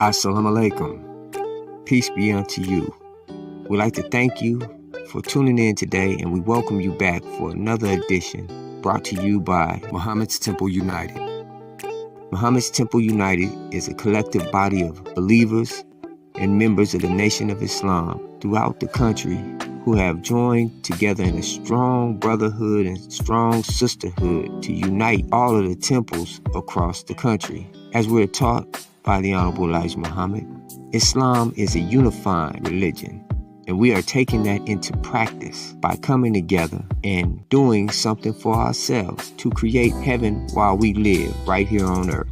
Assalamualaikum. Peace be unto you. We'd like to thank you for tuning in today, and we welcome you back for another edition brought to you by Muhammad's Temple United. Muhammad's Temple United is a collective body of believers and members of the Nation of Islam throughout the country who have joined together in a strong brotherhood and strong sisterhood to unite all of the temples across the country. As we're taught by the Honorable Elijah Muhammad, Islam is a unifying religion, and we are taking that into practice by coming together and doing something for ourselves to create heaven while we live right here on earth.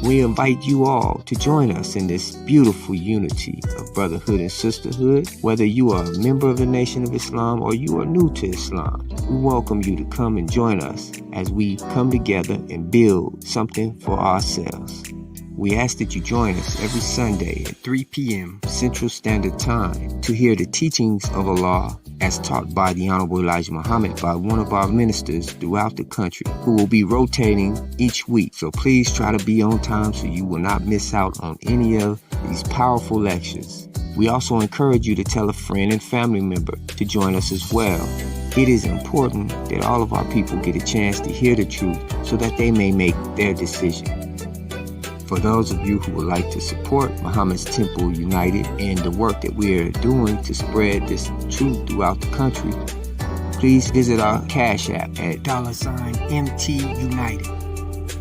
We invite you all to join us in this beautiful unity of brotherhood and sisterhood. Whether you are a member of the Nation of Islam or you are new to Islam, we welcome you to come and join us as we come together and build something for ourselves. We ask that you join us every Sunday at 3 p.m. Central Standard Time to hear the teachings of Allah as taught by the Honorable Elijah Muhammad by one of our ministers throughout the country who will be rotating each week. So please try to be on time so you will not miss out on any of these powerful lectures. We also encourage you to tell a friend and family member to join us as well. It is important that all of our people get a chance to hear the truth so that they may make their decision. For those of you who would like to support Muhammad's Temple United and the work that we are doing to spread this truth throughout the country, please visit our Cash App at $MT United.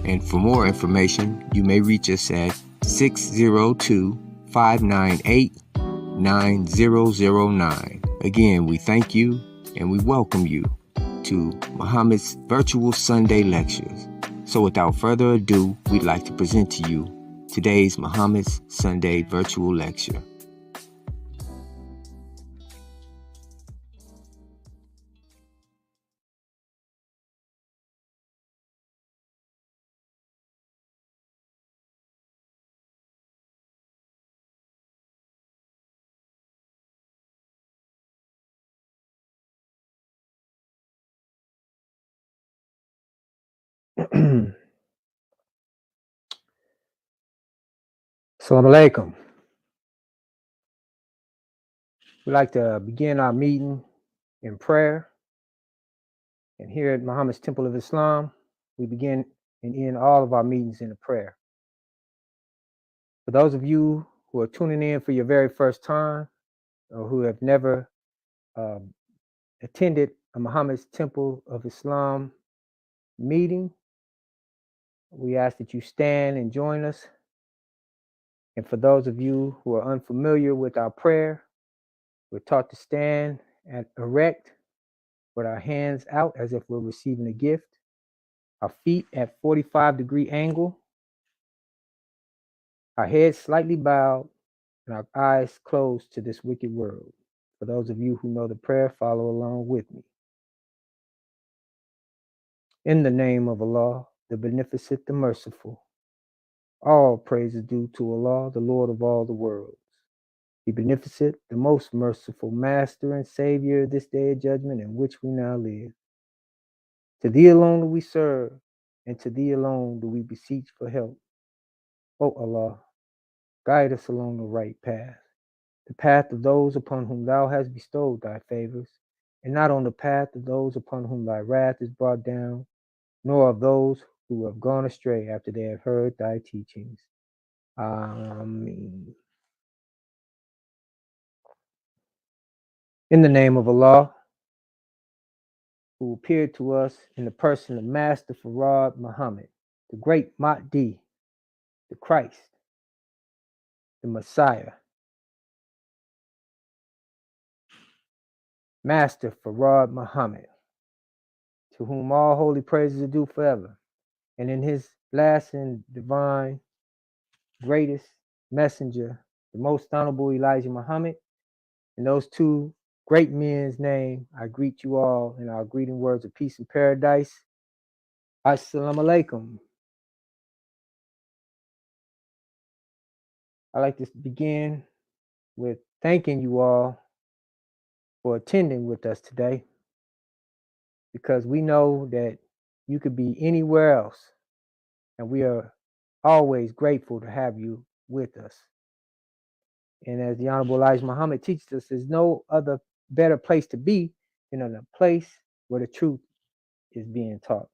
And for more information, you may reach us at 602-598-9009. Again, we thank you and we welcome you to Muhammad's virtual Sunday lectures. So without further ado, we'd like to present to you today's Muhammad's Sunday virtual lecture. Assalamualaikum. We'd like to begin our meeting in prayer. And here at Muhammad's Temple of Islam, we begin and end all of our meetings in a prayer. For those of you who are tuning in for your very first time or who have never attended a Muhammad's Temple of Islam meeting, we ask that you stand and join us. And for those of you who are unfamiliar with our prayer, we're taught to stand at erect with our hands out as if we're receiving a gift, our feet at 45-degree angle, our heads slightly bowed, and our eyes closed to this wicked world. For those of you who know the prayer, follow along with me. In the name of Allah, the Beneficent, the Merciful, all praise is due to Allah, the Lord of all the worlds, the Beneficent, the most merciful Master and Savior of this day of judgment in which we now live. To Thee alone do we serve, and to Thee alone do we beseech for help. O Allah, guide us along the right path, the path of those upon whom Thou hast bestowed Thy favors, and not on the path of those upon whom Thy wrath is brought down, nor of those who have gone astray after they have heard Thy teachings. Ameen. In the name of Allah, who appeared to us in the person of Master Farad Muhammad, the great Mahdi, the Christ, the Messiah, Master Farad Muhammad, to whom all holy praises are due forever, and in his last and divine, greatest messenger, the most honorable Elijah Muhammad, in those two great men's name, I greet you all in our greeting words of peace and paradise. Assalamualaikum. I'd like to begin with thanking you all for attending with us today, because we know that you could be anywhere else, and we are always grateful to have you with us. And as the Honorable Elijah Muhammad teaches us, there's no other better place to be than in a place where the truth is being taught.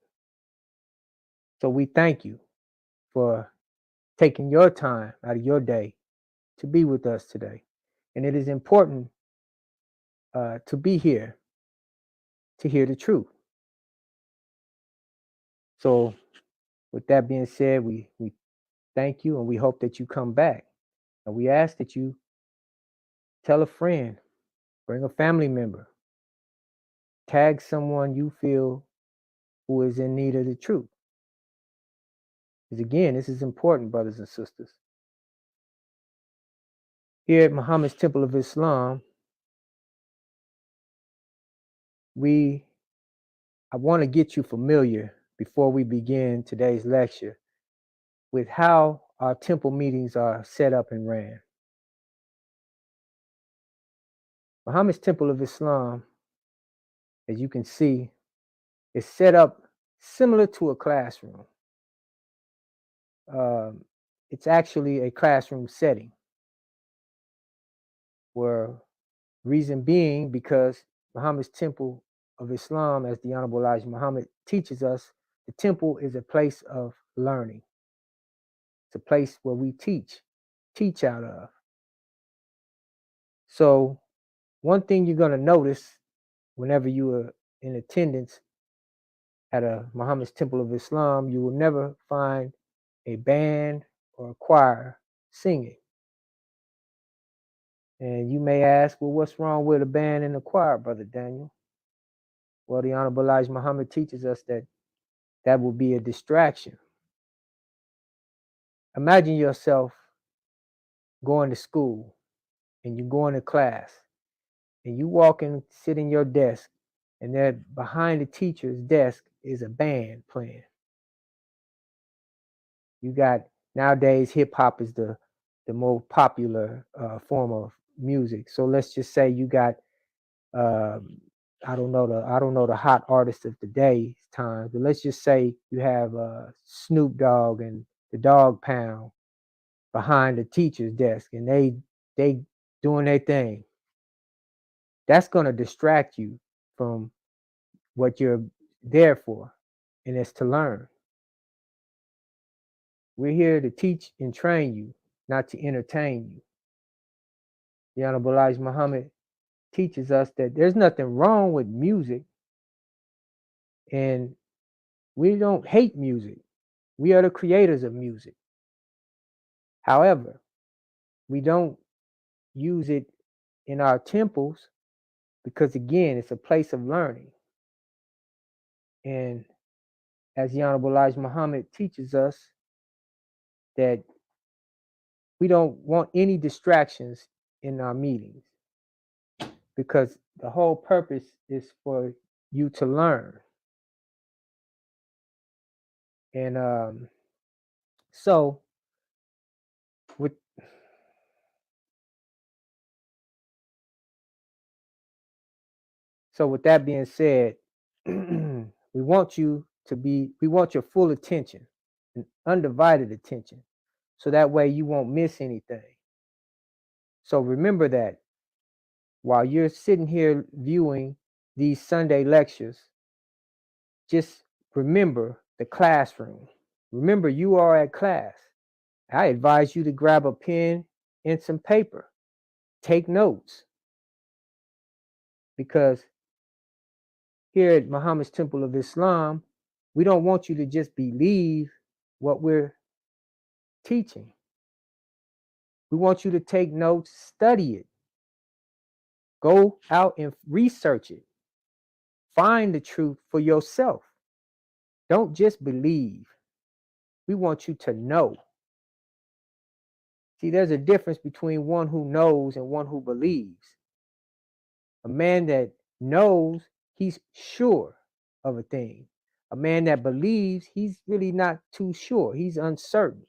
So we thank you for taking your time out of your day to be with us today. And it is important to be here to hear the truth. So with that being said, we thank you and we hope that you come back. And we ask that you tell a friend, bring a family member, tag someone you feel who is in need of the truth. Because again, this is important, brothers and sisters. Here at Muhammad's Temple of Islam, I want to get you familiar before we begin today's lecture with how our temple meetings are set up and ran. Muhammad's Temple of Islam, as you can see, is set up similar to a classroom. It's actually a classroom setting, where reason being because Muhammad's Temple of Islam, as the Honorable Elijah Muhammad teaches us, the temple is a place of learning. It's a place where we teach out of. So one thing you're going to notice whenever you are in attendance at a Muhammad's Temple of Islam, you will never find a band or a choir singing. And you may ask, well, what's wrong with a band and a choir, Brother Daniel? Well, the Honorable Elijah Muhammad teaches us that that will be a distraction. Imagine yourself going to school and you go into class and you walk and sit in your desk, and there behind the teacher's desk is a band playing. You got, nowadays, hip hop is the more popular form of music. So let's just say you got I don't know the hot artists of today's time, but let's just say you have Snoop Dogg and the Dog Pound behind the teacher's desk, and they doing their thing. That's going to distract you from what you're there for, and it's to learn. We're here to teach and train you, not to entertain you. The Honorable Elijah Muhammad teaches us that there's nothing wrong with music, and we don't hate music. We are the creators of music. However, we don't use it in our temples because, again, it's a place of learning. And as the Honorable Elijah Muhammad teaches us, that we don't want any distractions in our meetings, because the whole purpose is for you to learn. And so with that being said, we want your full attention and undivided attention, so that way you won't miss anything. So remember that while you're sitting here viewing these Sunday lectures, just remember the classroom. Remember, you are at class. I advise you to grab a pen and some paper. Take notes. Because here at Muhammad's Temple of Islam, we don't want you to just believe what we're teaching. We want you to take notes, study it. Go out and research it. Find the truth for yourself. Don't just believe. We want you to know. See, there's a difference between one who knows and one who believes. A man that knows, he's sure of a thing. A man that believes, he's really not too sure. He's uncertain.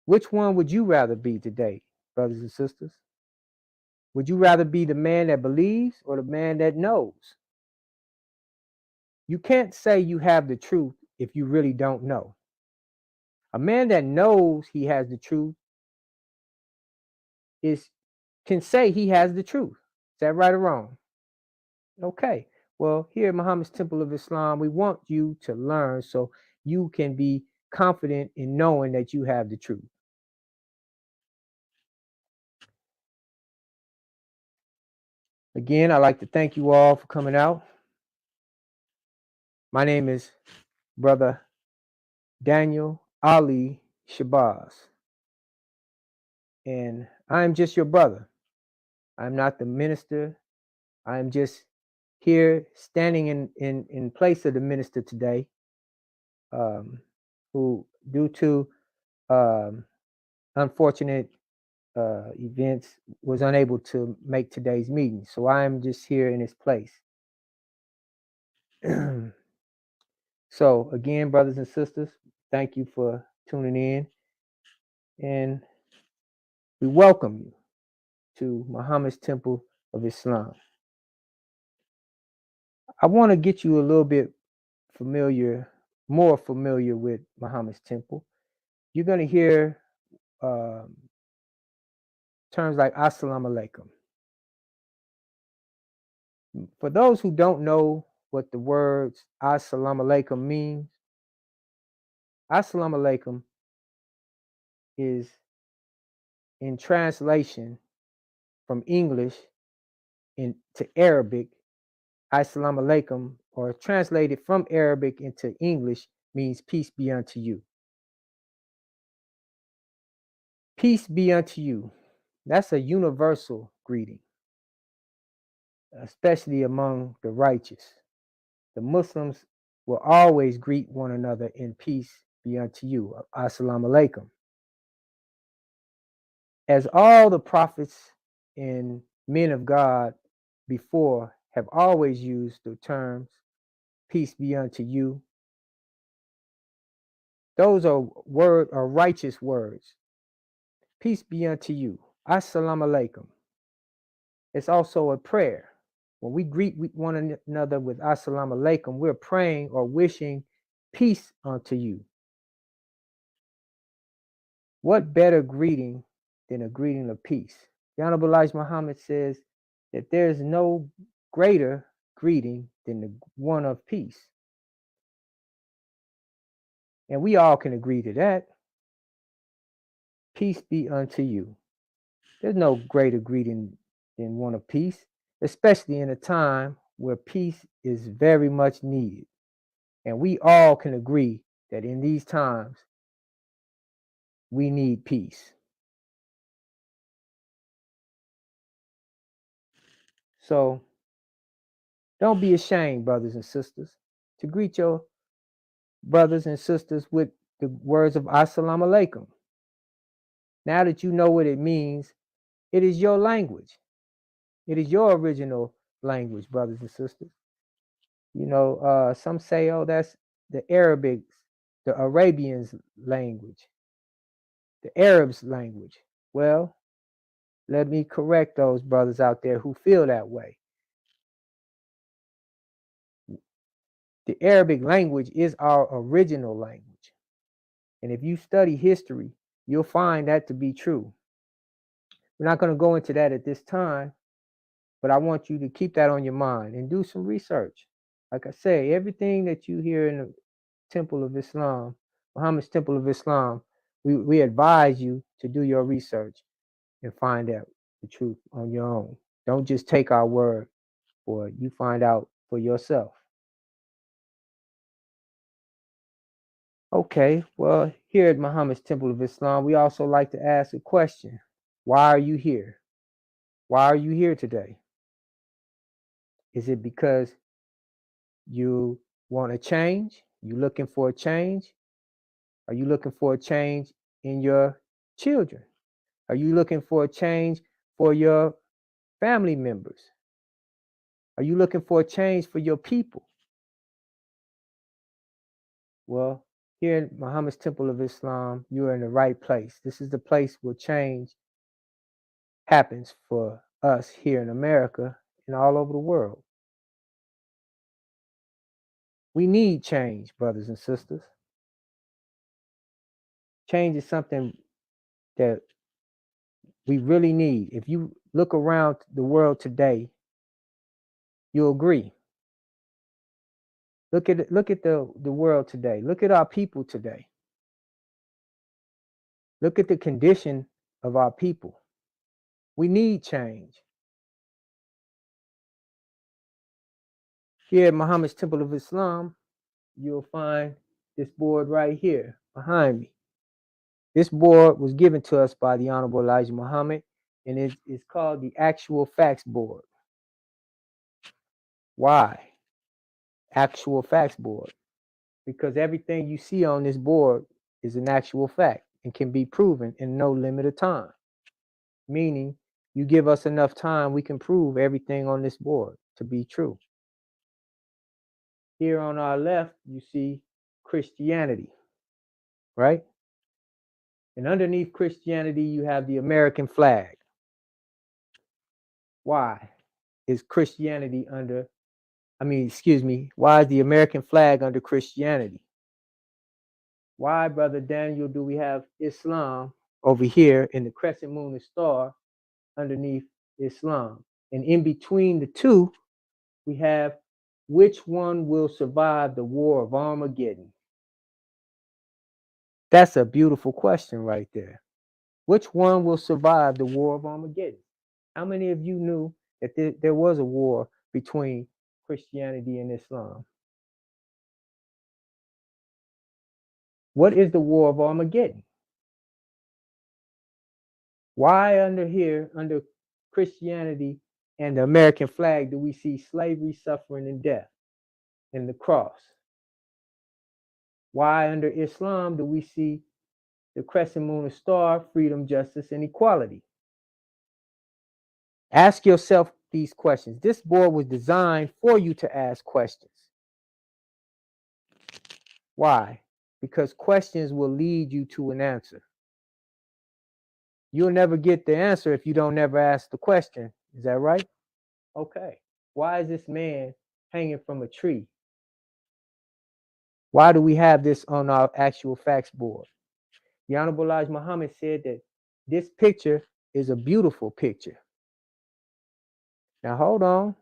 Which one would you rather be today, brothers and sisters? Would you rather be the man that believes or the man that knows? You can't say you have the truth if you really don't know. A man that knows he has the truth can say he has the truth. Is that right or wrong? Okay. Well, here at Muhammad's Temple of Islam, we want you to learn so you can be confident in knowing that you have the truth. Again, I'd like to thank you all for coming out. My name is Brother Daniel Ali Shabazz, and I'm just your brother. I'm not the minister. I'm just here standing in place of the minister today, who, due to unfortunate events, was unable to make today's meeting. So I am just here in his place. So again, brothers and sisters, thank you for tuning in, and we welcome you to Muhammad's Temple of Islam. I want to get you a little bit more familiar with Muhammad's Temple. You're going to hear terms like assalamualaikum. For those who don't know what the words assalamualaikum means, assalamualaikum is, in translation from English into Arabic, assalamualaikum, or translated from Arabic into English, means peace be unto you. Peace be unto you. That's a universal greeting, especially among the righteous. The Muslims will always greet one another in peace be unto you. Assalamu alaikum. As all the prophets and men of God before have always used the terms peace be unto you, those are righteous words. Peace be unto you. Assalamu alaikum. It's also a prayer. When we greet one another with assalamu alaikum, we're praying or wishing peace unto you. What better greeting than a greeting of peace? The Honorable Elijah Muhammad says that there's no greater greeting than the one of peace. And we all can agree to that. Peace be unto you. There's no greater greeting than one of peace, especially in a time where peace is very much needed. And we all can agree that in these times, we need peace. So don't be ashamed, brothers and sisters, to greet your brothers and sisters with the words of assalamu alaikum. Now that you know what it means, it is your language. It is your original language, brothers and sisters. You know, some say, oh, that's the Arabians' language, the Arabs' language. Well, let me correct those brothers out there who feel that way. The Arabic language is our original language. And if you study history, you'll find that to be true. We're not going to go into that at this time, but I want you to keep that on your mind and do some research. Like I say, everything that you hear in the Temple of Islam, Muhammad's Temple of Islam, we advise you to do your research and find out the truth on your own. Don't just take our word for it. You find out for yourself. Okay, well, here at Muhammad's Temple of Islam, we also like to ask a question. Why are you here? Why are you here today? Is it because you want a change? You looking for a change? Are you looking for a change in your children? Are you looking for a change for your family members? Are you looking for a change for your people? Well, here in Muhammad's Temple of Islam, you are in the right place. This is the place where change happens for us here in America and all over the world. We need change, brothers and sisters. Change is something that we really need. If you look around the world today, you'll agree. Look at the world today. Look at our people today. Look at the condition of our people. We need change. Here at Muhammad's Temple of Islam, you'll find this board right here behind me. This board was given to us by the Honorable Elijah Muhammad, and it's called the Actual Facts Board. Why? Actual Facts Board. Because everything you see on this board is an actual fact and can be proven in no limit of time. Meaning, you give us enough time, we can prove everything on this board to be true. Here on our left, you see Christianity, right? And underneath Christianity, you have the American flag. Why is Christianity under, why is the American flag under Christianity? Why, Brother Daniel, do we have Islam over here in the crescent moon and star underneath Islam? And in between the two, we have which one will survive the war of Armageddon? That's a beautiful question right there. Which one will survive the war of Armageddon? How many of you knew that there was a war between Christianity and Islam? What is the war of Armageddon? Why under here, under Christianity and the American flag, do we see slavery, suffering, and death, and the cross? Why under Islam do we see the crescent moon and star, freedom, justice, and equality? Ask yourself these questions. This board was designed for you to ask questions. Why? Because questions will lead you to an answer. You'll never get the answer if you don't never ask the question. Is that right? Okay. Why is this man hanging from a tree? Why do we have this on our actual facts board? The Honorable Elijah Muhammad said that this picture is a beautiful picture. Now hold on.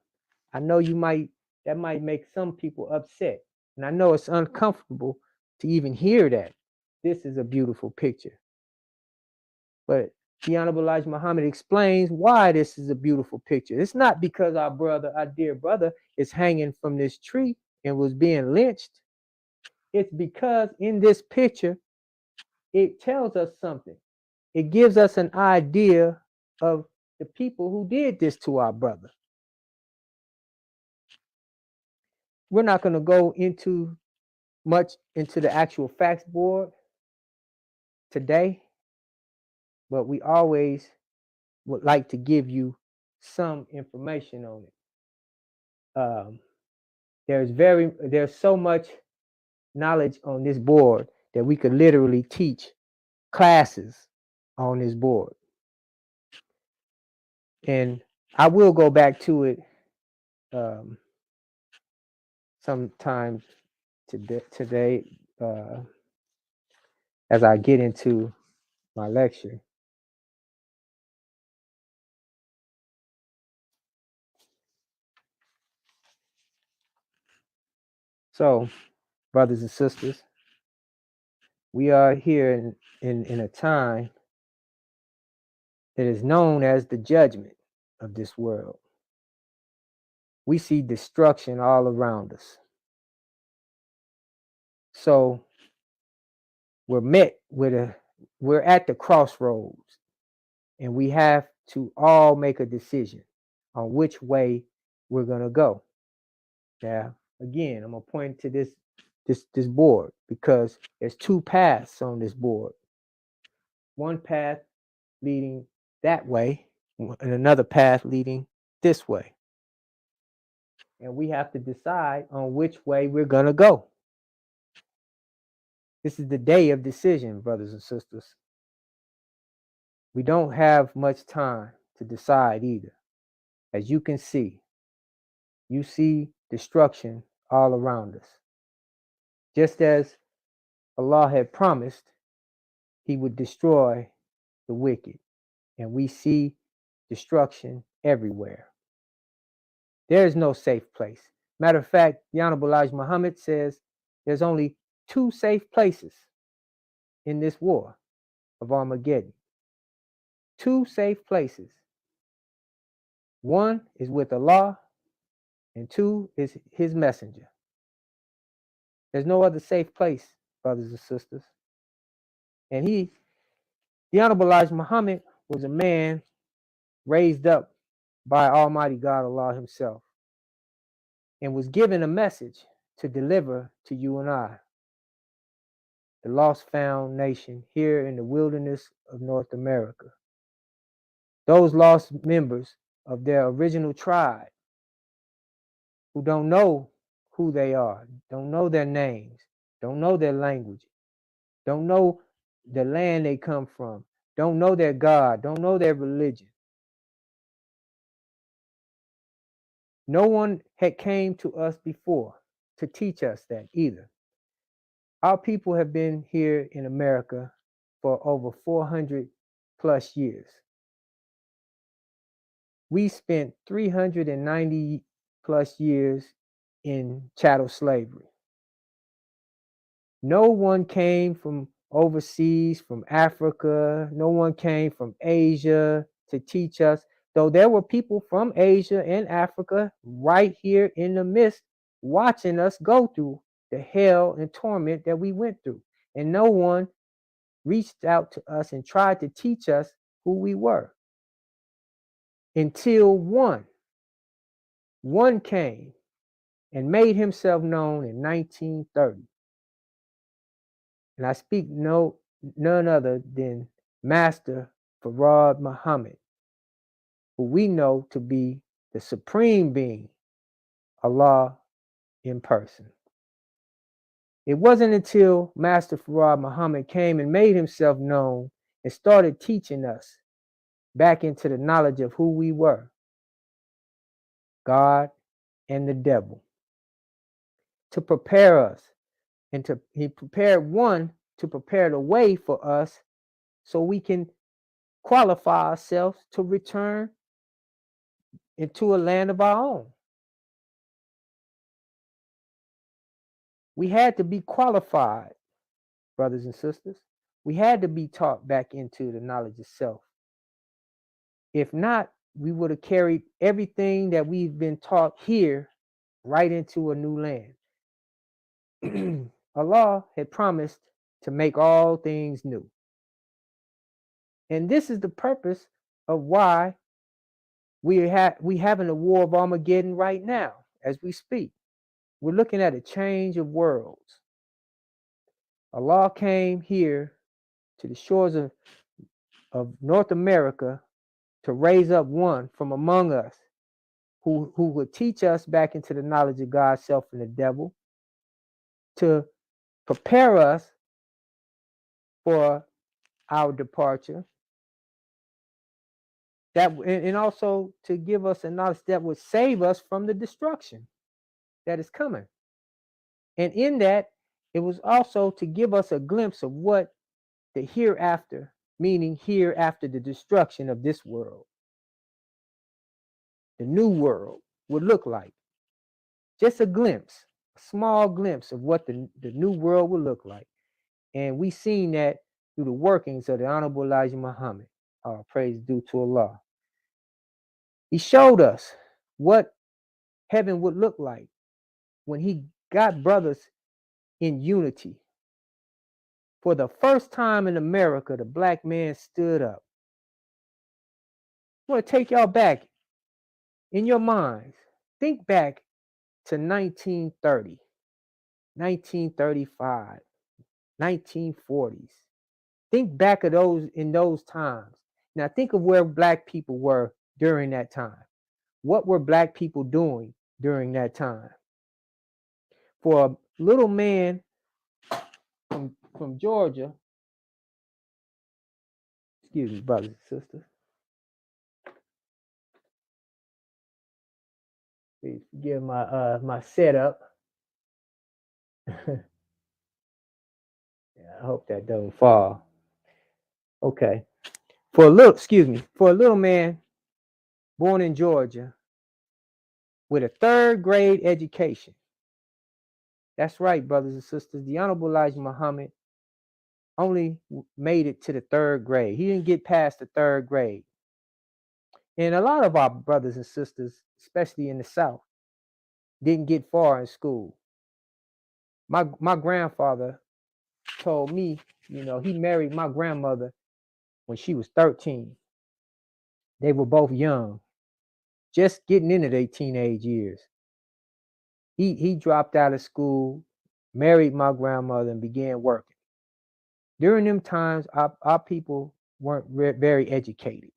I know that might make some people upset. And I know it's uncomfortable to even hear that. This is a beautiful picture. But the Honorable Elijah Muhammad explains why this is a beautiful picture. It's not because our dear brother, is hanging from this tree and was being lynched. It's because in this picture, it tells us something. It gives us an idea of the people who did this to our brother. We're not going to go much into the actual facts board today, but we always would like to give you some information on it. There's so much knowledge on this board that we could literally teach classes on this board. And I will go back to it sometime today as I get into my lecture. So, brothers and sisters, we are here in a time that is known as the judgment of this world. We see destruction all around us. So we're at the crossroads, and we have to all make a decision on which way we're gonna go. Now, again, I'm gonna point to this board because there's two paths on this board. One path leading that way, and another path leading this way. And we have to decide on which way we're gonna go. This is the day of decision, brothers and sisters. We don't have much time to decide either. As you can see, you see destruction all around us. Just as Allah had promised, he would destroy the wicked. And we see destruction everywhere. There is no safe place. Matter of fact, the Honorable Elijah Muhammad says there's only two safe places in this war of Armageddon. Two safe places. One is with Allah, and two is his messenger. There's no other safe place, brothers and sisters. And the Honorable Elijah Muhammad, was a man raised up by Almighty God Allah himself, and was given a message to deliver to you and I, the lost found nation here in the wilderness of North America. Those lost members of their original tribe who don't know who they are, don't know their names, don't know their language, don't know the land they come from, don't know their God, don't know their religion. No one had came to us before to teach us that either. Our people have been here in America for over 400 plus years. We spent 390 plus years in chattel slavery. No one came from overseas, from Africa. No one came from Asia to teach us, though there were people from Asia and Africa right here in the midst watching us go through the hell and torment that we went through. And no one reached out to us and tried to teach us who we were until one came and made himself known in 1930. And I speak none other than Master Farad Muhammad, who we know to be the supreme being, Allah in person. It wasn't until Master Farad Muhammad came and made himself known and started teaching us back into the knowledge of who we were, God and the devil, to prepare us. And he prepared one to prepare the way for us so we can qualify ourselves to return into a land of our own. We had to be qualified, brothers and sisters. We had to be taught back into the knowledge of self. If not, we would have carried everything that we've been taught here right into a new land. Allah had promised to make all things new. And this is the purpose of why we having a war of Armageddon right now as we speak. We're looking at a change of worlds. Allah came here to the shores of North America to raise up one from among us who would teach us back into the knowledge of God, self, and the devil, to prepare us for our departure, and also to give us a knowledge that would save us from the destruction that is coming. And in that, it was also to give us a glimpse of what the hereafter, meaning hereafter the destruction of this world, the new world, would look like. Just a glimpse, a small glimpse of what the new world would look like. And we seen that through the workings of the Honorable Elijah Muhammad. All praise due to Allah. He showed us what heaven would look like when he got brothers in unity. For the first time in America, the black man stood up. I want to take y'all back in your minds. Think back to 1930, 1935, 1940s. Think back of those times. Now think of where black people were during that time. What were black people doing during that time? For a little man from Georgia, excuse me, brothers and sisters, please forgive my setup. Yeah, I hope that don't fall. Okay. For a little man born in Georgia with a third grade education. That's right, brothers and sisters. The Honorable Elijah Muhammad only made it to the third grade. He didn't get past the third grade. And a lot of our brothers and sisters, especially in the South, didn't get far in school. My grandfather told me, he married my grandmother when she was 13. They were both young, just getting into their teenage years. He dropped out of school, married my grandmother, and began working. During them times, our people weren't very educated.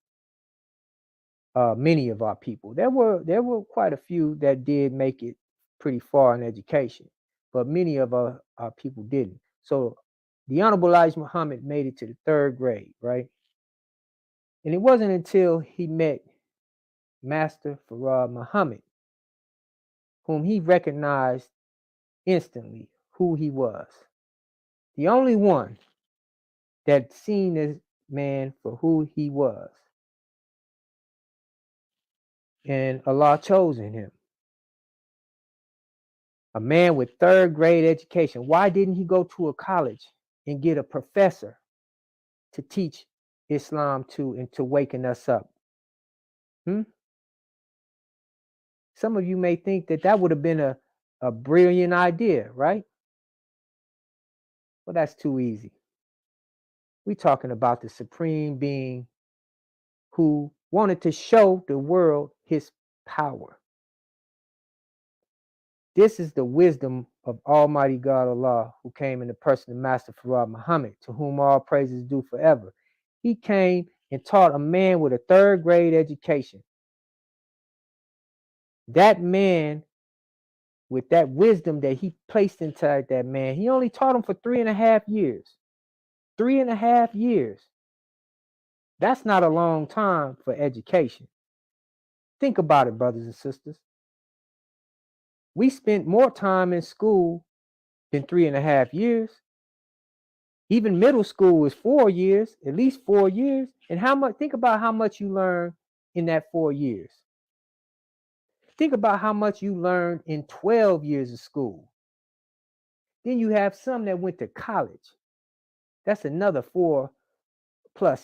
Many of our people. There were quite a few that did make it pretty far in education, but many of our people didn't. So the Honorable Elijah Muhammad made it to the third grade, right? And it wasn't until he met Master Farad Muhammad, whom he recognized instantly who he was. The only one that seen this man for who he was. And Allah chosen him. A man with third grade education. Why didn't he go to a college and get a professor to teach Islam to and to waken us up? Some of you may think that would have been a brilliant idea, right? Well, that's too easy. We're talking about the supreme being who wanted to show the world his power. This is the wisdom of Almighty God Allah, who came in the person of Master Farad Muhammad, to whom all praises due forever. He came and taught a man with a third grade education. That man, with that wisdom that he placed inside that man, he only taught him for 3.5 years. 3.5 years. That's not a long time for education. Think about it, brothers and sisters. We spent more time in school than 3.5 years. Even middle school is 4 years, at least 4 years. And think about how much you learn in that 4 years. Think about how much you learned in 12 years of school. Then you have some that went to college. That's another 4+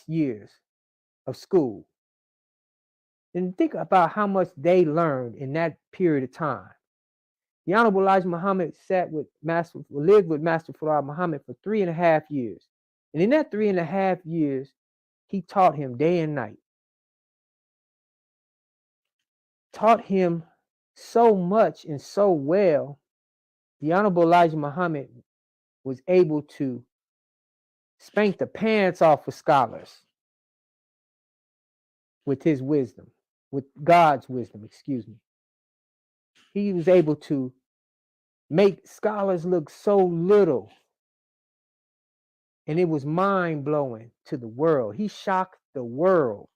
years of school. And think about how much they learned in that period of time. The Honorable Elijah Muhammad lived with Master Farad Muhammad for 3.5 years. And in that 3.5 years, he taught him day and night. Taught him so much and so well, the Honorable Elijah Muhammad was able to spank the pants off of scholars with his wisdom, with God's wisdom, excuse me. He was able to make scholars look so little. And it was mind-blowing to the world. He shocked the world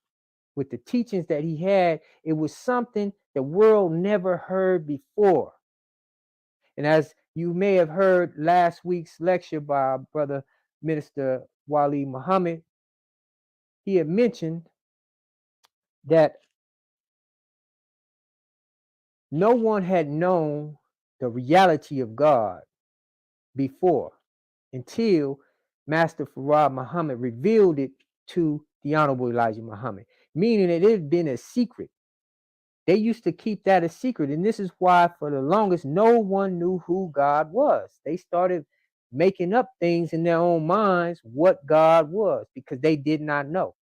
with the teachings that he had. It was something the world never heard before. And as you may have heard last week's lecture by our brother Minister Wali Muhammad, he had mentioned that no one had known the reality of God before until Master Farad Muhammad revealed it to the Honorable Elijah Muhammad, meaning that it had been a secret. They used to keep that a secret, and this is why for the longest no one knew who God was. They started making up things in their own minds what God was because they did not know.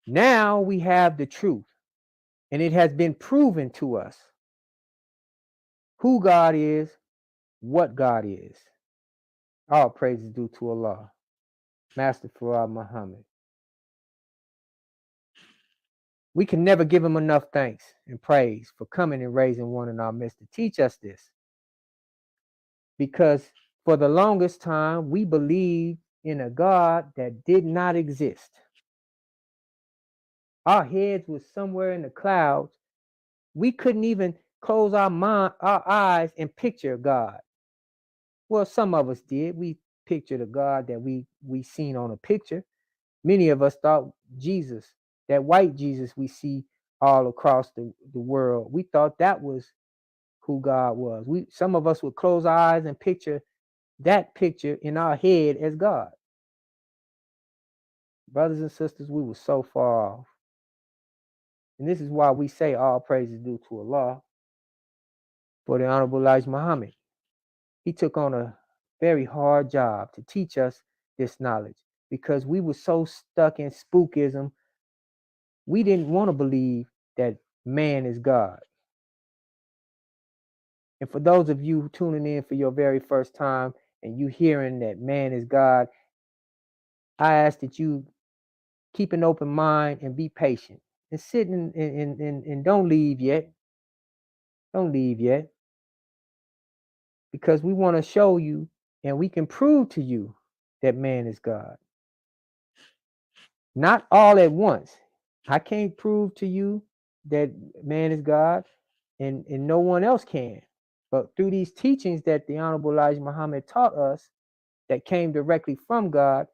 Now we have the truth, and it has been proven to us who God is, what God is. All praise is due to Allah, Master Farad Muhammad. We can never give him enough thanks and praise for coming and raising one in our midst to teach us this. Because for the longest time, we believed in a God that did not exist. Our heads were somewhere in the clouds. We couldn't even close our eyes and picture God. Well, some of us did. We picture the God that we seen on a picture. Many of us thought Jesus, that white Jesus we see all across the world, we thought that was who God was. Some of us would close our eyes and picture that picture in our head as God. Brothers and sisters, we were so far off. And this is why we say all praise is due to Allah. For the Honorable Elijah Muhammad, he took on a very hard job to teach us this knowledge, because we were so stuck in spookism. We didn't want to believe that man is God. And for those of you tuning in for your very first time and you hearing that man is God, I ask that you keep an open mind and be patient and sit and don't leave yet. Don't leave yet. Because we want to show you and we can prove to you that man is God. Not all at once. I can't prove to you that man is God, and no one else can. But through these teachings that the Honorable Elijah Muhammad taught us that came directly from God,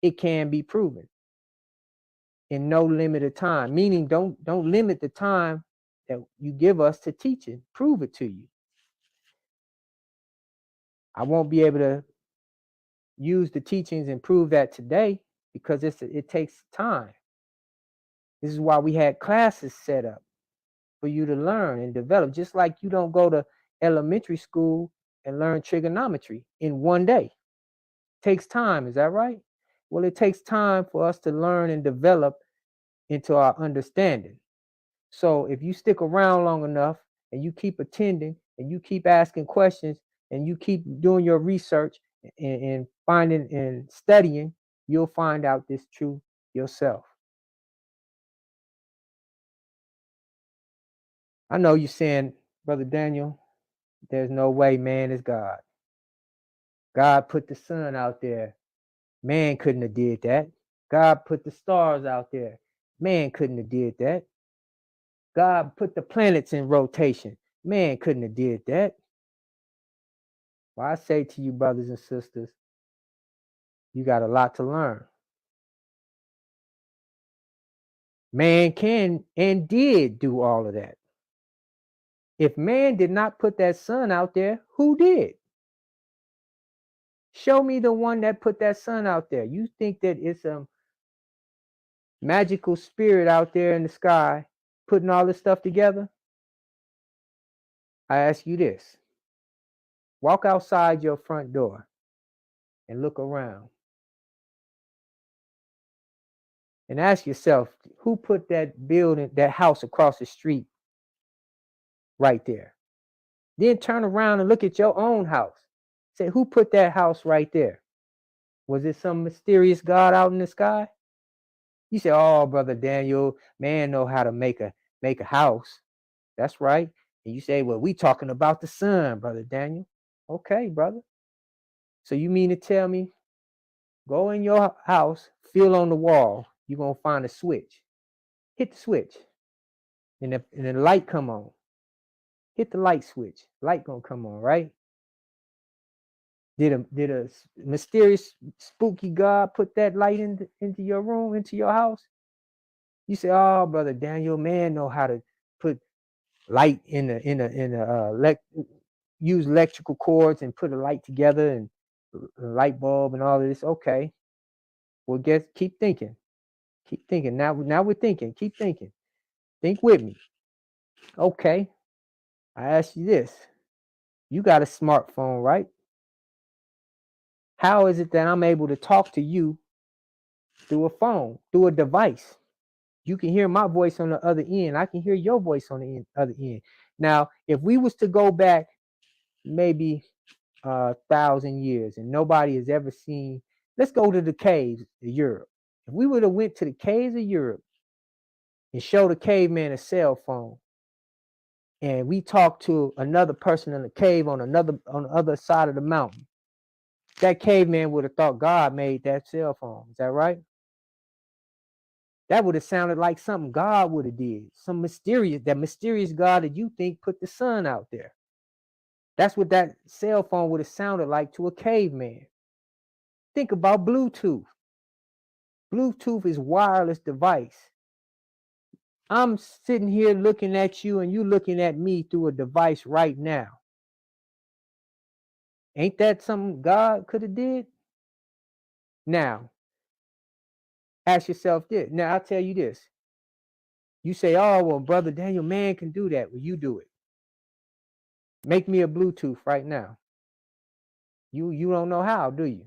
it can be proven in no limited time. Meaning don't limit the time that you give us to teach it. Prove it to you. I won't be able to use the teachings and prove that today because it takes time. This is why we had classes set up for you to learn and develop. Just like you don't go to elementary school and learn trigonometry in one day. It takes time, is that right? Well, it takes time for us to learn and develop into our understanding. So if you stick around long enough and you keep attending and you keep asking questions and you keep doing your research and finding and studying, you'll find out this truth yourself. I know you're saying, Brother Daniel, there's no way man is God. God put the sun out there. Man couldn't have did that. God put the stars out there. Man couldn't have did that. God put the planets in rotation. Man couldn't have did that. Well, I say to you, brothers and sisters, you got a lot to learn. Man can and did do all of that. If man did not put that sun out there, who did? Show me the one that put that sun out there. You think that it's a magical spirit out there in the sky putting all this stuff together? I ask you this. Walk outside your front door and look around. And ask yourself, who put that building, that house across the street right there? Then turn around and look at your own house. Say, who put that house right there? Was it some mysterious God out in the sky? You say, oh, Brother Daniel, man know how to make a house. That's right. And you say, well, we talking about the sun, Brother Daniel. Okay, brother. So you mean to tell me, go in your house, feel on the wall, you're going to find a switch. Hit the switch. And the light come on. Hit the light switch. Light going to come on, right? Did a mysterious, spooky God put that light into your room, into your house? You say, oh, Brother Daniel, man know how to put light use electrical cords and put a light together and a light bulb and all of this. Okay. Well, keep thinking. Keep thinking. Now we're thinking. Keep thinking. Think with me. Okay. I ask you this. You got a smartphone, right? How is it that I'm able to talk to you through a phone, through a device? You can hear my voice on the other end. I can hear your voice on the other end. Now, if we was to go back maybe 1,000 years and nobody has ever seen, let's go to the caves of Europe. If we would have went to the caves of Europe and showed a caveman a cell phone, and we talked to another person in the cave on the other side of the mountain, that caveman would have thought God made that cell phone. Is that right? That would have sounded like something God would have did. That mysterious God that you think put the sun out there. That's what that cell phone would have sounded like to a caveman. Think about Bluetooth. Bluetooth is wireless device. I'm sitting here looking at you and you looking at me through a device right now. Ain't that something God could have did? Now, ask yourself this. Now, I'll tell you this. You say, oh, well, Brother Daniel, man can do that. Well, you do it. Make me a Bluetooth right now. You don't know how, do you?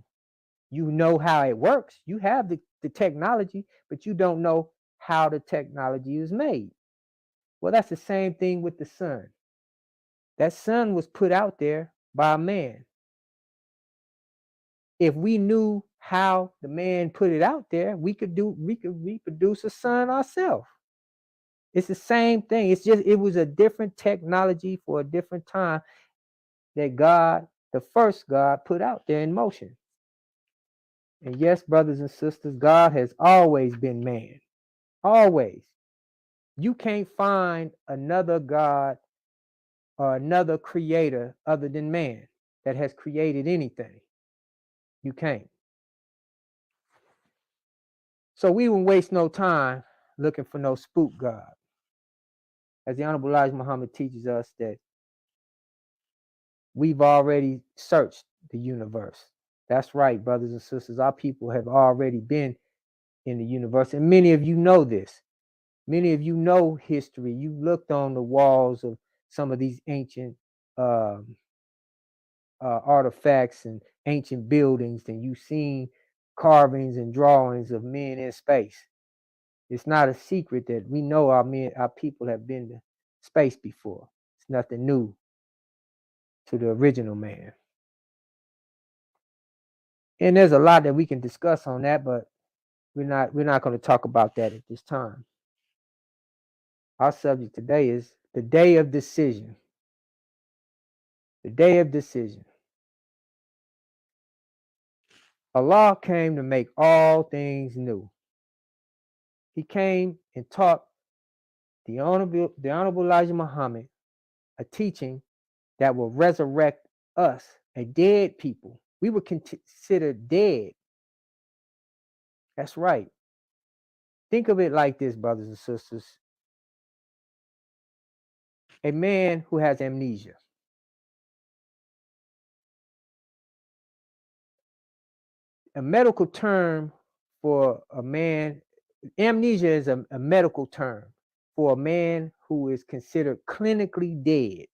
You know how it works. You have the technology, but you don't know how the technology is made. Well, that's the same thing with the sun. That sun was put out there by a man. If we knew how the man put it out there, we could reproduce a sun ourselves. It's the same thing. It's just it was a different technology for a different time that God, the first God, put out there in motion. And yes, brothers and sisters, God has always been man. Always. You can't find another God or another creator other than man that has created anything. You can't. So we won't waste no time looking for no spook God. As the Honorable Elijah Muhammad teaches us that we've already searched the universe. That's right, brothers and sisters. Our people have already been in the universe. And many of you know this. Many of you know history. You looked on the walls of some of these ancient artifacts and ancient buildings, and you've seen carvings and drawings of men in space. It's not a secret that we know our people have been to space before. It's nothing new to the original man. And there's a lot that we can discuss on that, but we're not going to talk about that at this time. Our subject today is the day of decision. The day of decision. Allah came to make all things new. He came and taught the Honorable Elijah Muhammad a teaching that will resurrect us, a dead people. We were considered dead. That's right. Think of it like this, brothers and sisters. A man who has amnesia. A medical term for a man, amnesia is a medical term for a man who is considered clinically dead.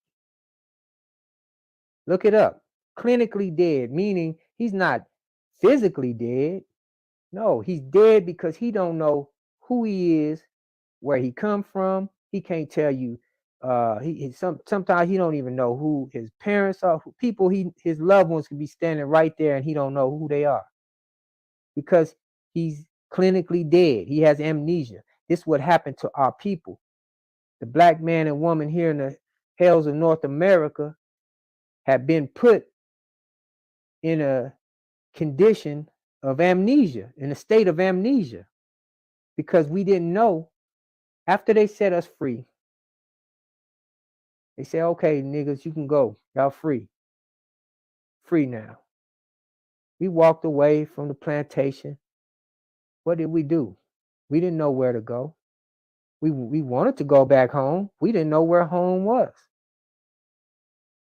Look it up. Clinically dead, meaning he's not physically dead. No, he's dead because he don't know who he is, where he come from. He can't tell you. Sometimes he don't even know who his parents are. His loved ones could be standing right there and he don't know who they are because he's clinically dead. He has amnesia. This is what happened to our people. The black man and woman here in the hells of North America have been put in a condition of amnesia, in a state of amnesia, because we didn't know. After they set us free, they said, okay, niggas, you can go. Y'all free. Free now. We walked away from the plantation. What did we do? We didn't know where to go. We wanted to go back home. We didn't know where home was.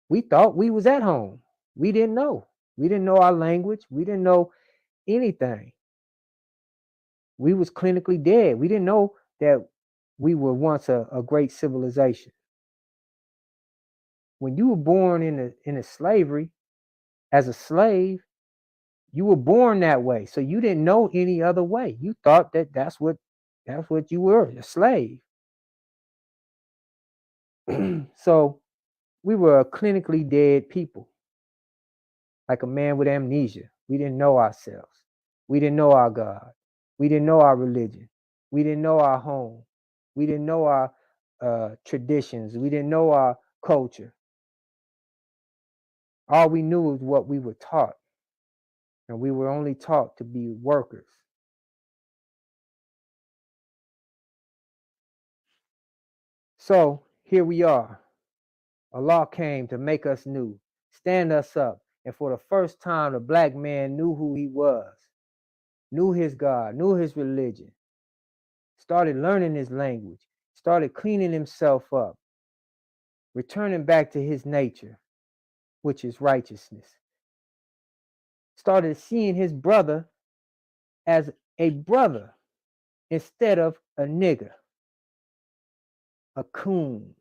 We thought we was at home. We didn't know. We didn't know our language. We didn't know anything. We was clinically dead. We didn't know that we were once a great civilization. When you were born in a slavery as a slave, you were born that way. So you didn't know any other way. You thought that that's what you were, a slave. So we were a clinically dead people, like a man with amnesia. We didn't know ourselves. We didn't know our God. We didn't know our religion. We didn't know our home. We didn't know our traditions. We didn't know our culture. All we knew was what we were taught. And we were only taught to be workers. So here we are. Allah came to make us new, stand us up, And for the first time, the black man knew who he was, knew his God, knew his religion, started learning his language, started cleaning himself up, returning back to his nature, which is righteousness. Started seeing his brother as a brother instead of a nigger, a coon,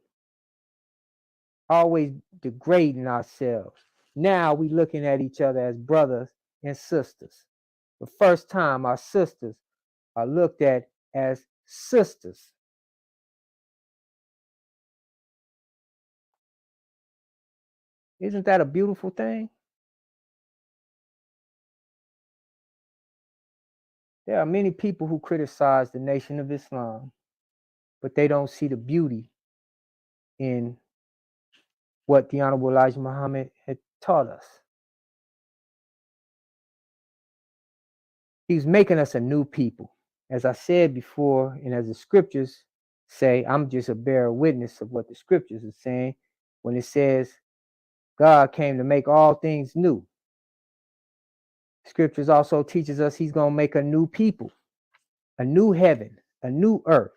always degrading ourselves. Now we looking at each other as brothers and sisters. The first time our sisters are looked at as sisters. Isn't that a beautiful thing? There are many people who criticize the Nation of Islam, but they don't see the beauty in what the Honorable Elijah Muhammad had taught us. He's making us a new people. As I said before, and as the scriptures say, I'm just a bearer witness of what the scriptures are saying when it says God came to make all things new. Scriptures also teaches us he's going to make a new people, a new heaven, a new earth.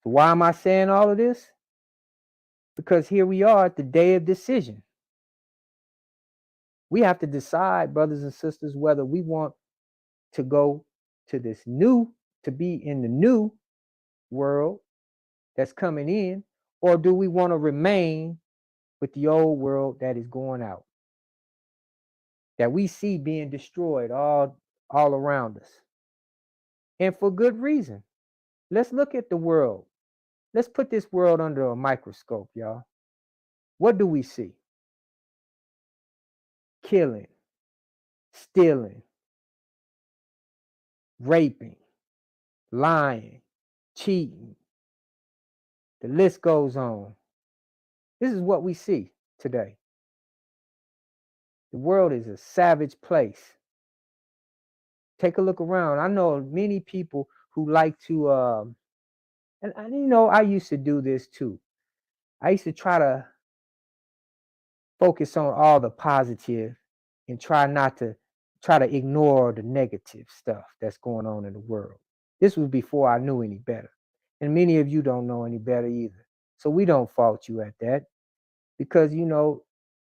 So why am I saying all of this? Because here we are at the day of decision. We have to decide, brothers and sisters, whether we want to go to this new, to be in the new world that's coming in, or do we want to remain with the old world that is going out, that we see being destroyed all around us, and for good reason. Let's look at the world. Let's put this world under a microscope, y'all. What do we see? Killing, stealing, raping, lying, cheating. The list goes on. This is what we see today. The world is a savage place. Take a look around. I know many people who like to, and I used to do this too. I used to try to focus on all the positive and try to ignore the negative stuff that's going on in the world. This was before I knew any better. And many of you don't know any better either. So we don't fault you at that, because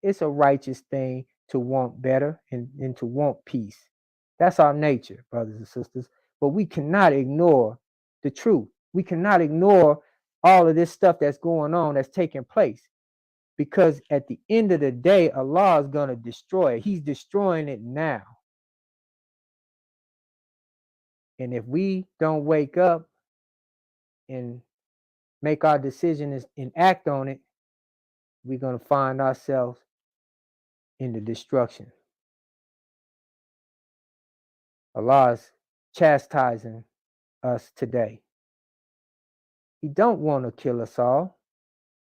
it's a righteous thing to want better and to want peace. That's our nature, brothers and sisters. But we cannot ignore the truth. We cannot ignore all of this stuff that's going on, that's taking place. Because at the end of the day, Allah is going to destroy it. He's destroying it now. And if we don't wake up and make our decisions and act on it, we're going to find ourselves in the destruction. Allah is chastising us today. He don't want to kill us all.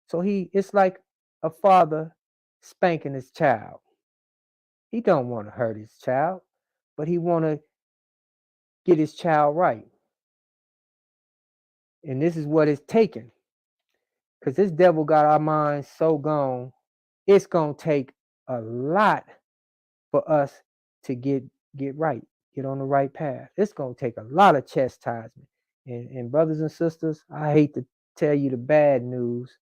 So it's like a father spanking his child. He don't want to hurt his child, but he want to get his child right. And this is what it's taken. Because this devil got our minds so gone, it's going to take a lot for us to get right, get on the right path. It's going to take a lot of chastisement. And brothers and sisters, I hate to tell you the bad news,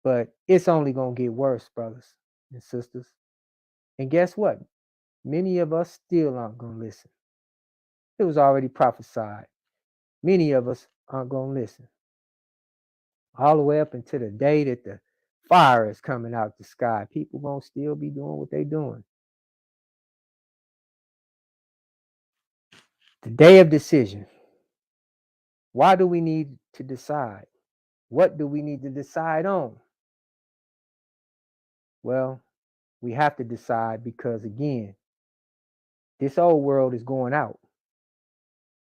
but it's only going to get worse, brothers and sisters. And guess what? Many of us still aren't going to listen. It was already prophesied. Many of us aren't going to listen. All the way up until the day that the fire is coming out the sky, people going to still be doing what they're doing. The day of decision. Why do we need to decide? What do we need to decide on? Well, we have to decide because, again, this old world is going out.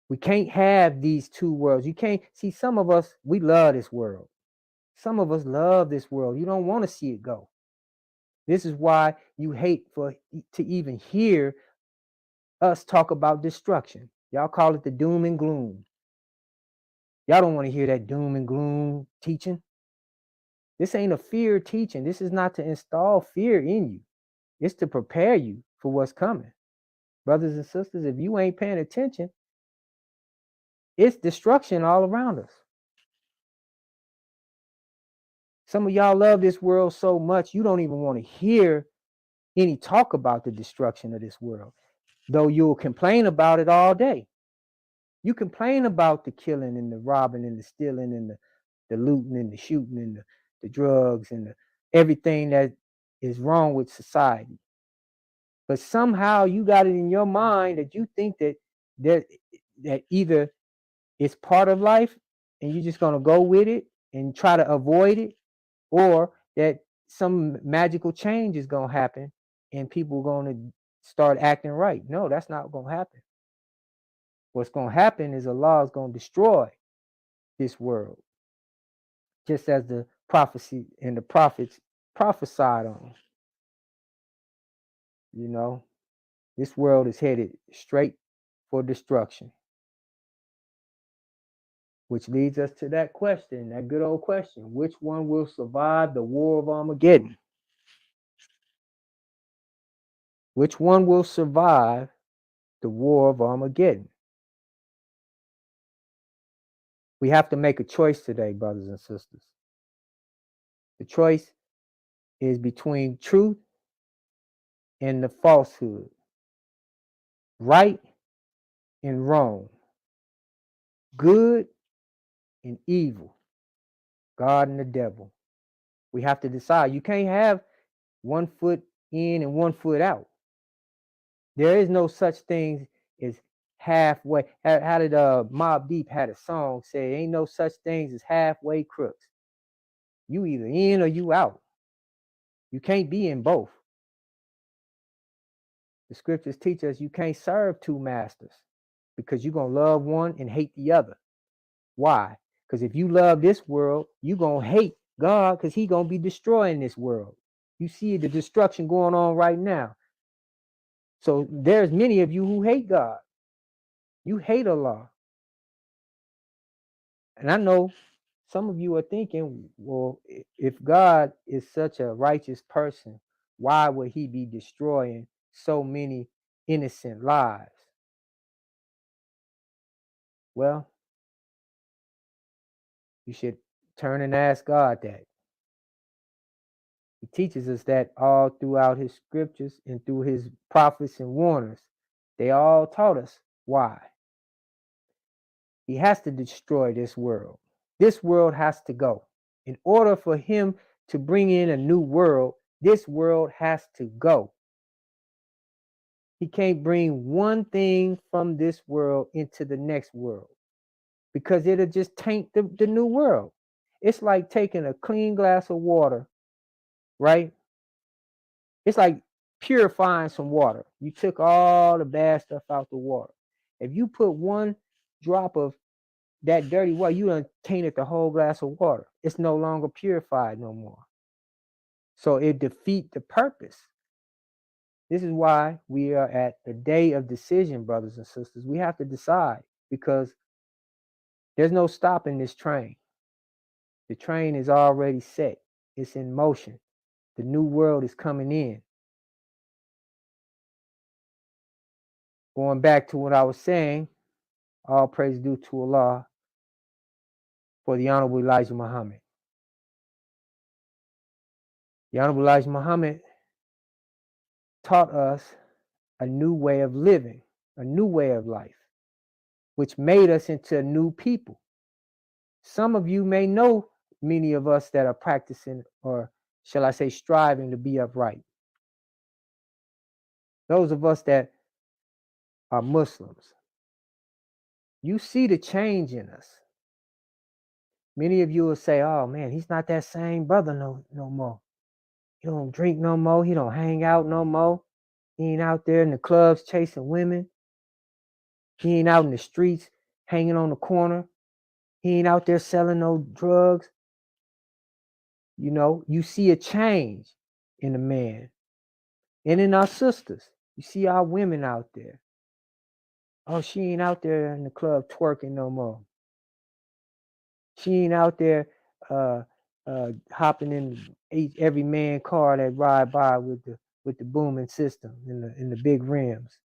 We can't have these two worlds. You can't see, some of us, we love this world. Some of us love this world. You don't want to see it go. This is why you hate to even hear us talk about destruction. Y'all call it the doom and gloom. Y'all don't want to hear that doom and gloom teaching. This ain't a fear teaching. This is not to install fear in you. It's to prepare you for what's coming. Brothers and sisters, if you ain't paying attention, it's destruction all around us. Some of y'all love this world so much, you don't even want to hear any talk about the destruction of this world, though you'll complain about it all day. You complain about the killing and the robbing and the stealing and the looting and the shooting and the drugs and everything that is wrong with society. But somehow you got it in your mind that you think that either it's part of life and you're just going to go with it and try to avoid it, or that some magical change is going to happen and people are going to start acting right. No, that's not going to happen. What's going to happen is Allah is going to destroy this world, just as the prophecy and the prophets prophesied on. You know, this world is headed straight for destruction. Which leads us to that question, that good old question: which one will survive the war of Armageddon? Which one will survive the war of Armageddon? We have to make a choice today, brothers and sisters. The choice is between truth and the falsehood, right and wrong, good and evil, God and the devil. We have to decide. You can't have one foot in and one foot out. There is no such thing as halfway. How did Mobb Deep had a song say, ain't no such things as halfway crooks. You either in or you out. You can't be in both. The scriptures teach us you can't serve two masters, because you're going to love one and hate the other. Why? Because if you love this world, you're going to hate God, because he's going to be destroying this world. You see the destruction going on right now. So there's many of you who hate God. You hate Allah. And I know some of you are thinking, well, if God is such a righteous person, why would he be destroying so many innocent lives? Well, you should turn and ask God that. He teaches us that all throughout his scriptures and through his prophets and warners. They all taught us why. He has to destroy this world. This world has to go. In order for him to bring in a new world, this world has to go. He can't bring one thing from this world into the next world, because it'll just taint the new world. It's like taking a clean glass of water, right? It's like purifying some water. You took all the bad stuff out the water. If you put one drop of that dirty water, you done tainted the whole glass of water. It's no longer purified no more. So it defeats the purpose. This is why we are at the day of decision, brothers and sisters. We have to decide, because there's no stopping this train. The train is already set. It's in motion. The new world is coming in. Going back to what I was saying, all praise due to Allah for the Honorable Elijah Muhammad. The Honorable Elijah Muhammad taught us a new way of living, a new way of life, which made us into a new people. Some of you may know many of us that are practicing, or shall I say, striving to be upright. Those of us that are Muslims, you see the change in us. Many of you will say, oh man, he's not that same brother no more. He don't drink no more. He don't hang out no more. He ain't out there in the clubs chasing women. He ain't out in the streets hanging on the corner. He ain't out there selling no drugs. You know, you see a change in the man. And in our sisters, you see our women out there. Oh, she ain't out there in the club twerking no more. She ain't out there hopping in every man car that ride by with the booming system and the big rims.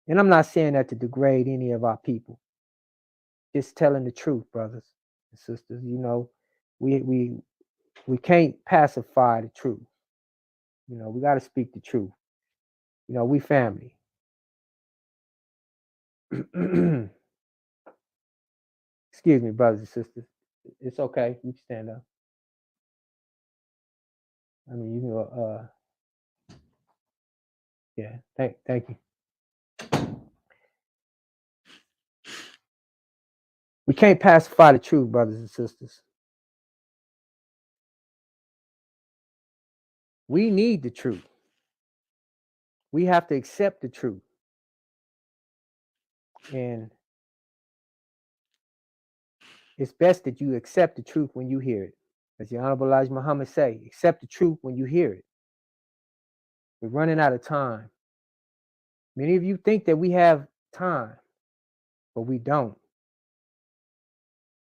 And I'm not saying that to degrade any of our people. Just telling the truth, brothers and sisters. You know, we can't pacify the truth. You know, we got to speak the truth. You know, we family. Excuse me, brothers and sisters. It's okay. You can stand up. I mean, you can. Yeah. Thank you. We can't pacify the truth, brothers and sisters. We need the truth. We have to accept the truth. And it's best that you accept the truth when you hear it. As the Honorable Elijah Muhammad say, accept the truth when you hear it. We're running out of time. Many of you think that we have time, but we don't.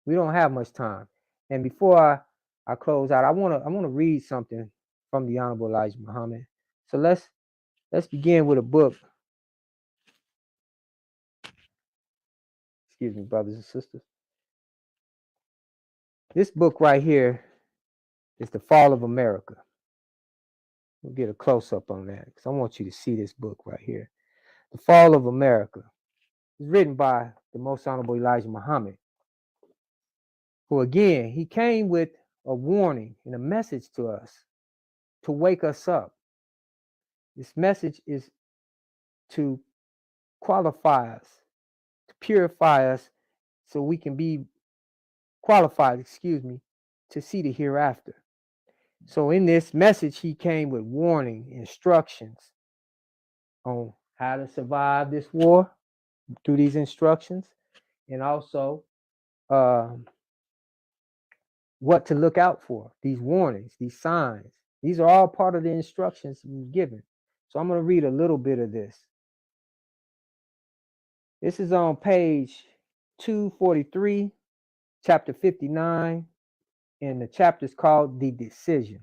We don't have much time. And before I close out, I wanna read something from the Honorable Elijah Muhammad. So let's begin with a book. Excuse me, brothers and sisters. This book right here is The Fall of America. We'll get a close-up on that because I want you to see this book right here. The Fall of America. It's written by the Most Honorable Elijah Muhammad, who again, he came with a warning and a message to us to wake us up. This message is to qualify us, to purify us so we can be qualified, to see the hereafter. So in this message, he came with warning, instructions on how to survive this war through these instructions, and also what to look out for, these warnings, these signs. These are all part of the instructions given. So I'm going to read a little bit of this. This is on page 243, chapter 59, and the chapter is called The Decision.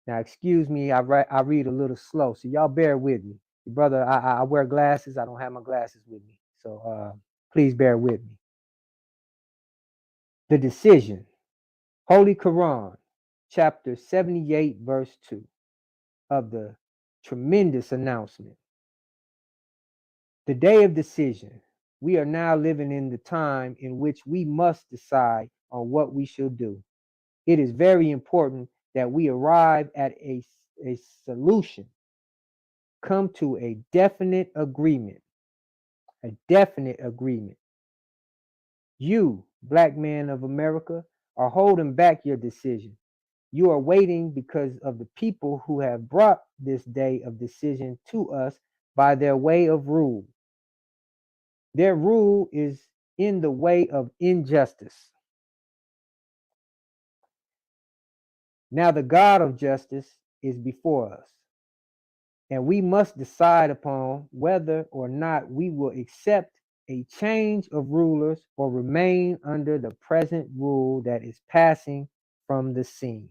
Now, excuse me, I read a little slow, so y'all bear with me. Brother, I wear glasses. I don't have my glasses with me, so please bear with me. The Decision, Holy Quran, chapter 78, verse 2 of the tremendous announcement. The day of decision. We are now living in the time in which we must decide on what we shall do. It is very important that we arrive at a solution, come to a definite agreement. A definite agreement. You, black man of America, are holding back your decision. You are waiting because of the people who have brought this day of decision to us by their way of rule. Their rule is in the way of injustice. Now the God of justice is before us, and we must decide upon whether or not we will accept a change of rulers or remain under the present rule that is passing from the scene.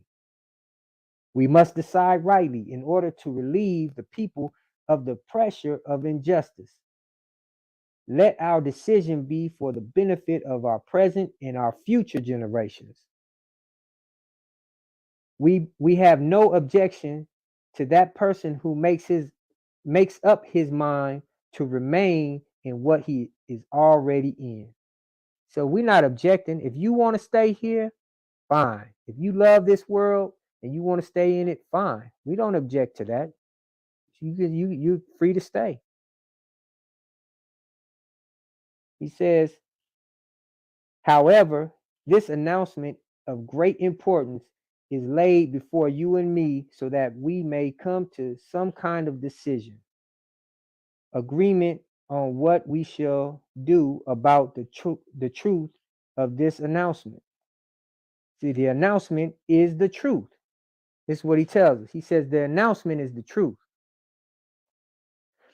We must decide rightly in order to relieve the people of the pressure of injustice. Let our decision be for the benefit of our present and our future generations. We have no objection to that person who makes up his mind to remain in what he is already in. So we're not objecting. If you want to stay here, fine. If you love this world and you want to stay in it, fine. We don't object to that. You're free to stay. He says, however, this announcement of great importance is laid before you and me so that we may come to some kind of decision, agreement on what we shall do about the truth of this announcement. See, the announcement is the truth. This is what he tells us. He says the announcement is the truth.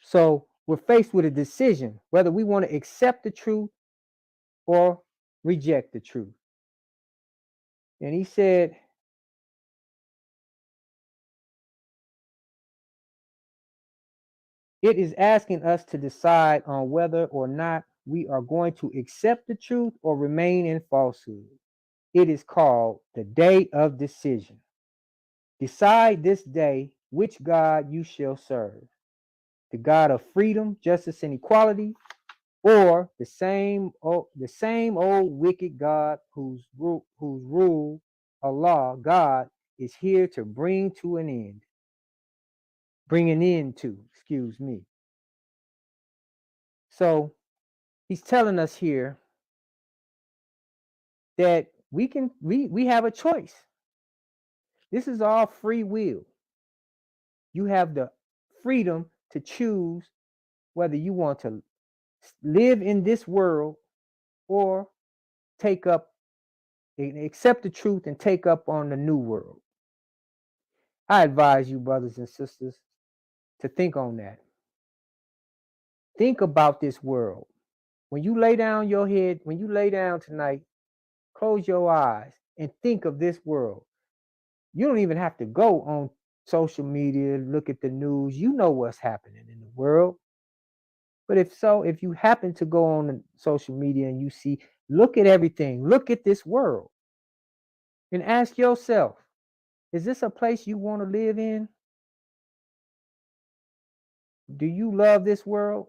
So we're faced with a decision whether we want to accept the truth or reject the truth. And he said, it is asking us to decide on whether or not we are going to accept the truth or remain in falsehood. It is called the day of decision. Decide this day which God you shall serve, the God of freedom, justice, and equality, or the same old wicked God whose rule, Allah, God, is here to bring an end to, excuse me. So he's telling us here that we have a choice. This is all free will. You have the freedom to choose whether you want to live in this world or take up accept the truth and take up on the new world. I advise you, brothers and sisters, to think on that. Think about this world. When you lay down your head, when you lay down tonight, close your eyes and think of this world. You don't even have to go on social media, look at the news. You know what's happening in the world. But if you happen to go on social media and you see, look at everything, look at this world, and ask yourself, is this a place you want to live in? Do you love this world?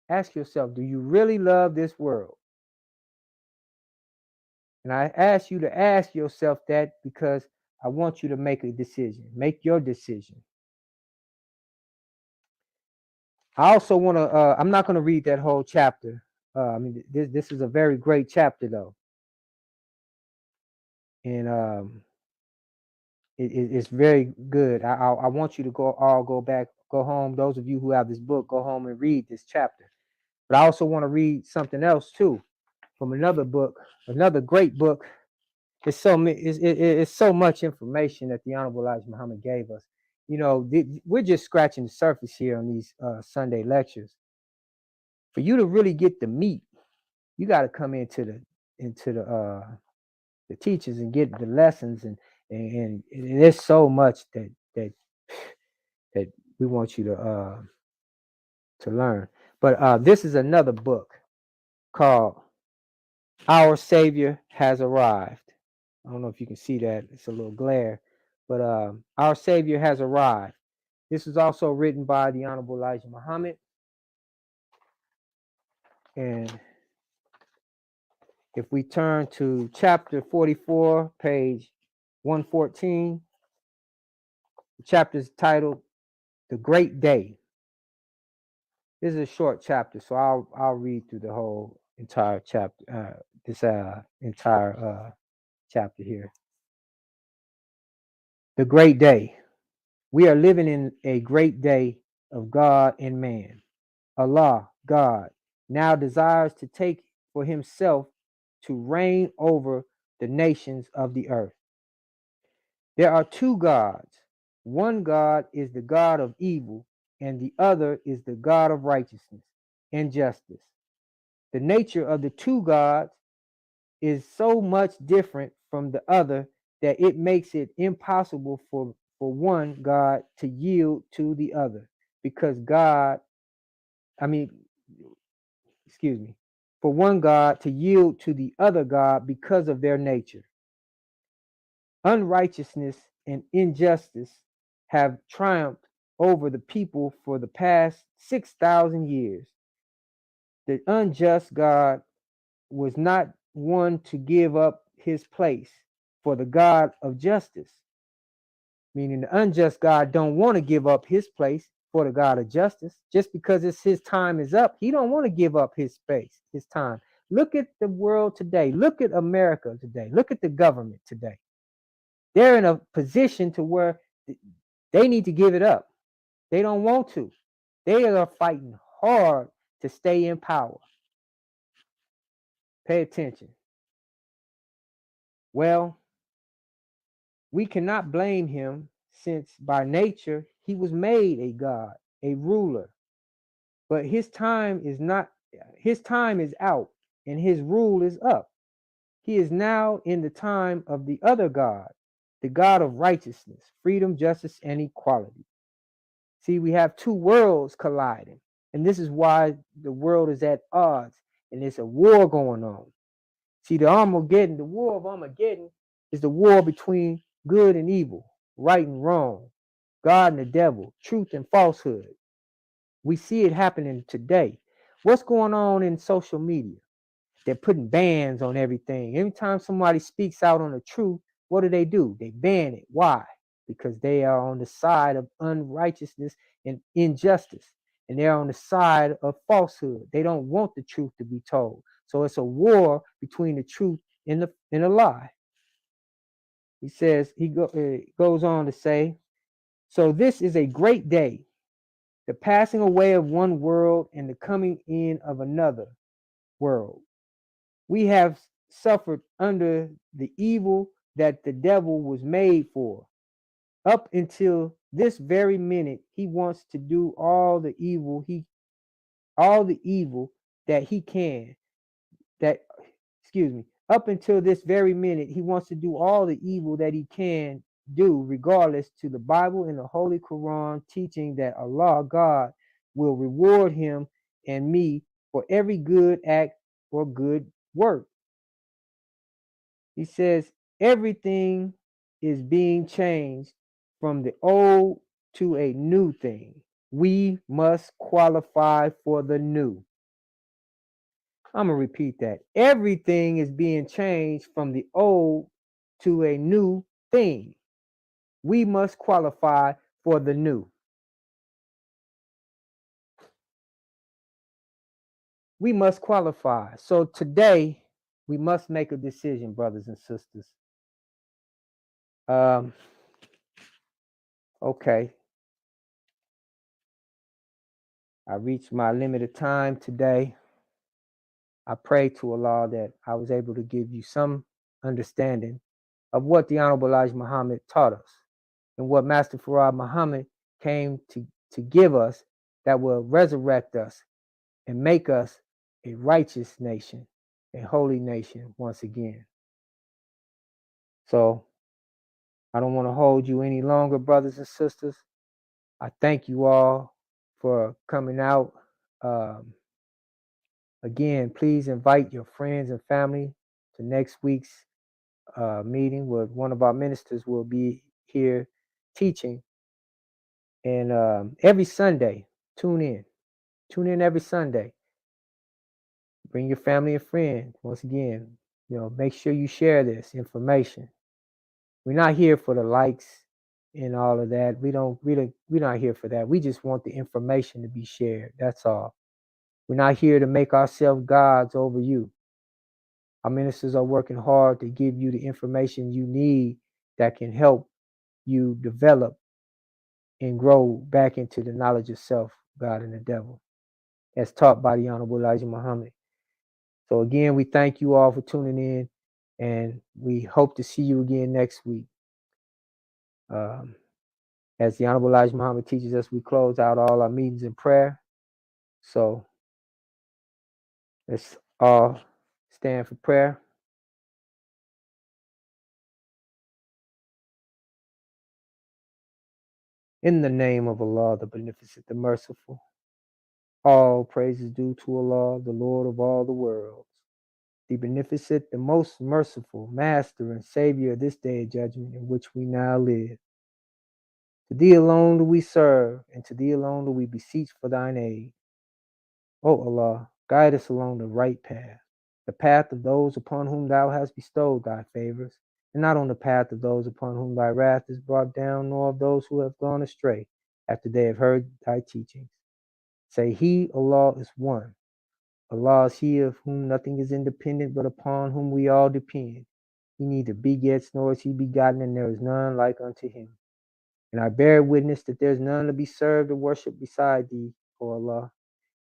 Ask yourself, do you really love this world? And I ask you to ask yourself that because I want you to make a decision. Make your decision. I also want to, I'm not going to read that whole chapter. This is a very great chapter, though. And it's very good. I want you to go back, go home. Those of you who have this book, go home and read this chapter. But I also want to read something else, too, from another book, another great book. It's so much information that the Honorable Elijah Muhammad gave us. You know, we're just scratching the surface here on these Sunday lectures. For you to really get the meat, you got to come into the teachers and get the lessons, and there's so much that we want you to learn. But this is another book called Our Savior Has Arrived. I don't know if you can see that. It's a little glare. But Our Savior Has Arrived. This is also written by the Honorable Elijah Muhammad. And if we turn to chapter 44, page 114, the chapter is titled The Great Day. This is a short chapter, so I'll read through the whole entire chapter, this entire chapter here. The Great Day. We are living in a great day of God and man. Allah, God, now desires to take for himself to reign over the nations of the earth. There are two gods. One God is the God of evil, and the other is the God of righteousness and justice. The nature of the two gods is so much different from the other that it makes it impossible for one God to yield to the other, because for one God to yield to the other God because of their nature. Unrighteousness and injustice have triumphed over the people for the past 6,000 years. The unjust God was not one to give up his place for the God of justice, meaning the unjust God don't want to give up his place for the God of justice. Just because it's his time is up, he don't want to give up his space, his time. Look at the world today. Look at America today. Look at the government today. They're in a position to where they need to give it up. They don't want to. They are fighting hard to stay in power. Pay attention. Well, we cannot blame him, since by nature he was made a God, a ruler. But his time is out and his rule is up. He is now in the time of the other God, the God of righteousness, freedom, justice, and equality. See, we have two worlds colliding, and this is why the world is at odds, and there's a war going on. See, the war of Armageddon is the war between good and evil, right and wrong, God and the devil, truth and falsehood. We see it happening today. What's going on in social media? They're putting bans on everything. Every time somebody speaks out on the truth, what do? They ban it. Why? Because they are on the side of unrighteousness and injustice. And they're on the side of falsehood. They don't want the truth to be told. So it's a war between the truth and the lie. He says, goes on to say, so this is a great day, the passing away of one world and the coming in of another world. We have suffered under the evil that the devil was made for. Up until this very minute, he wants to do all the evil that he can. That excuse me. Up until this very minute, he wants to do all the evil that he can do, regardless to the Bible and the Holy Quran teaching that Allah, God, will reward him and me for every good act or good work. He says everything is being changed from the old to a new thing. We must qualify for the new. I'm going to repeat that. Everything is being changed from the old to a new thing. We must qualify for the new. We must qualify. So today, we must make a decision, brothers and sisters. Okay. I reached my limited time today. I pray to Allah that I was able to give you some understanding of what the Honorable Elijah Muhammad taught us and what Master Farad Muhammad came to give us that will resurrect us and make us a righteous nation, a holy nation once again. So I don't want to hold you any longer, brothers and sisters. I thank you all for coming out. Again, please invite your friends and family to next week's meeting where one of our ministers will be here teaching. And every Sunday, tune in. Tune in every Sunday. Bring your family and friends. Once again, make sure you share this information. We're not here for the likes and all of that. We're not here for that. We just want the information to be shared. That's all. We're not here to make ourselves gods over you. Our ministers are working hard to give you the information you need that can help you develop and grow back into the knowledge of self, God, and the devil, as taught by the Honorable Elijah Muhammad. So again, we thank you all for tuning in, and we hope to see you again next week. As the Honorable Elijah Muhammad teaches us, we close out all our meetings in prayer. So let's all stand for prayer. In the name of Allah, the Beneficent, the Merciful, all praise is due to Allah, the Lord of all the worlds, the Beneficent, the Most Merciful, Master and Savior of this day of judgment in which we now live. To Thee alone do we serve, and to Thee alone do we beseech for Thine aid. O Allah, guide us along the right path, the path of those upon whom Thou hast bestowed Thy favors, and not on the path of those upon whom Thy wrath is brought down, nor of those who have gone astray after they have heard Thy teachings. Say, He, Allah, is one. Allah is He of whom nothing is independent, but upon whom we all depend. He neither begets nor is He begotten, and there is none like unto Him. And I bear witness that there is none to be served or worshipped beside Thee, O Allah.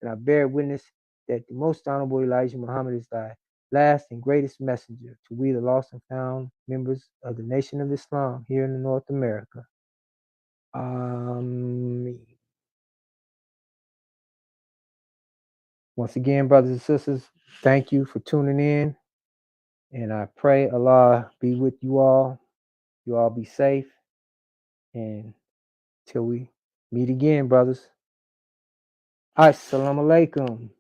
And I bear witness that the most honorable Elijah Muhammad is Thy last and greatest messenger to we the lost and found members of the nation of Islam here in North America. Ameen. Once again, brothers and sisters, thank you for tuning in. And I pray Allah be with you all. You all be safe. And till we meet again, brothers. Assalamualaikum.